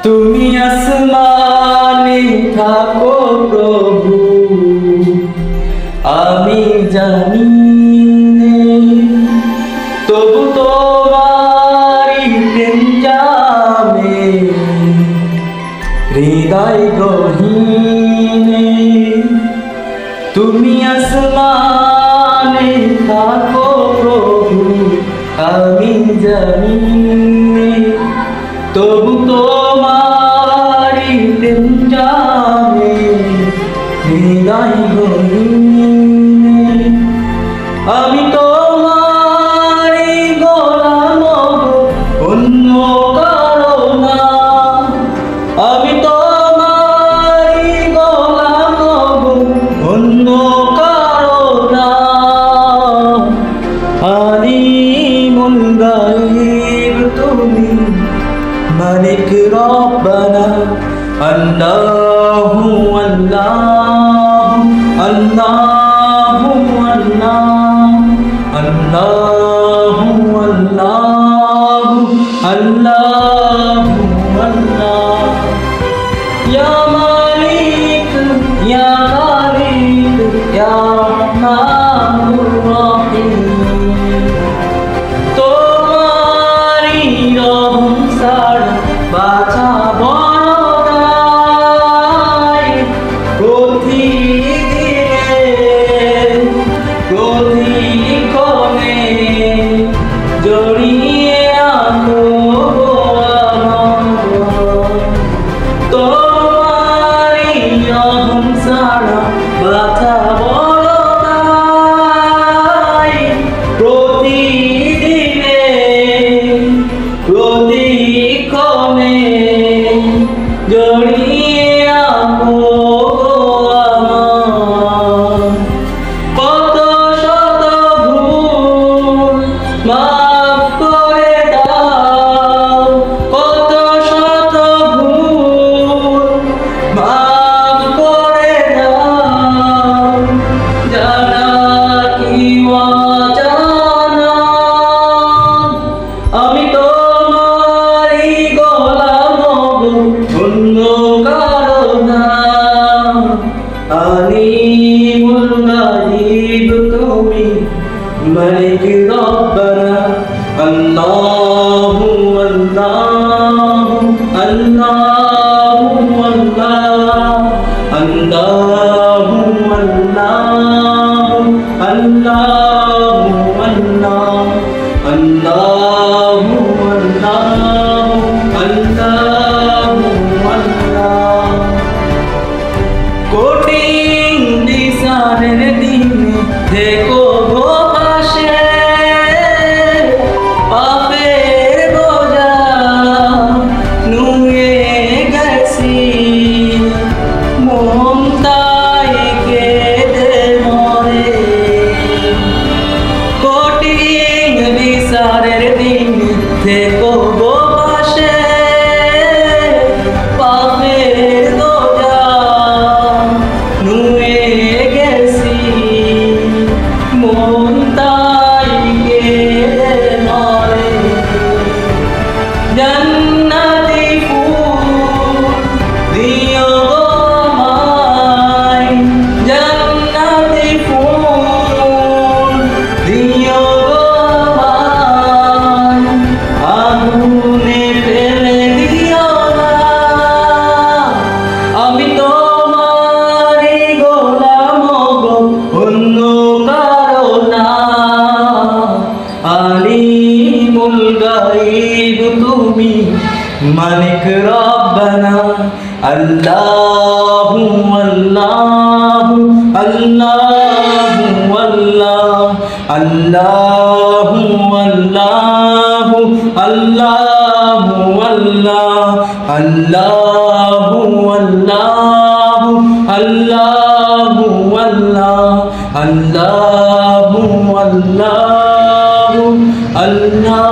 তুমি আসমানে থাকো প্রভু, আমি জানি তবু তোমারি প্রেম জানে হৃদয় গহীনে। তুমি আসমানে থাকো প্রভু, আমি জানি তবু তোমারি প্রেম জানে হৃদয় গহীনে। আমি তোমারি গোলাম অন্য কারো না, আমি তোমারি গোলাম অন্য কারো না। আলিমুল গায়ব তুমি, মালিক রব্বানা। আল্লাহু আল্লাহু আল্লাহু আল্লাহু আল্লাহু আল্লাহু আল্লাহ। ইয়া মালিক ইয়া খালিক ইয়া রহমানুর রহিম। তোমারি রহম ছাড়া বাঁচা বড় দায়। প্রতিক্ষণে জড়িয়ে আনো তোমারি রহম ছাড়া বাঁচা বড় দায়। প্রতিক্ষণে জড়িয়ে আনো কত শত ভুল মাফ করে দাও, কত শত ভুল মাফ করে দাও। জানা কি অজানা আমি তোমারি গোলাম অন্য কারো না। আলিমুল গায়ব তুমি, মালিক রব্বানা। আল্লাহু আল্লাহু আল্লাহু আল্লাহু আল্লাহু আল্লাহু আল্লাহু আল্লাহু আল্লাহ। কঠিন দিশানের দিনে দেখো গো পাশে, পাপের বোঝা নুয়ে গেছি মন তাই কেঁদে মরে। কঠিন দিশানের দিনে দেখো গো পাশে, পাপের বোঝা নুয়ে গেছি মন তাই কেঁদে মরে। জান্নাতি ফুল দিও গো আমায়, জান্নাতি ফুল দিও গো আমায়। আগুনে ফেলে দিও না, আমি তোমারি গোলাম অন্য কারো না। আলিমুল গায়ব তুমি, মালিক রব্বানা। আল্লাহু আল্লাহু আল্লাহু আল্লাহু আল্লাহু আল্লাহু আল্লাহু আল্লাহু আল্লাহু আল্লাহু আল্লাহু আল্লাহু আল্লাহ।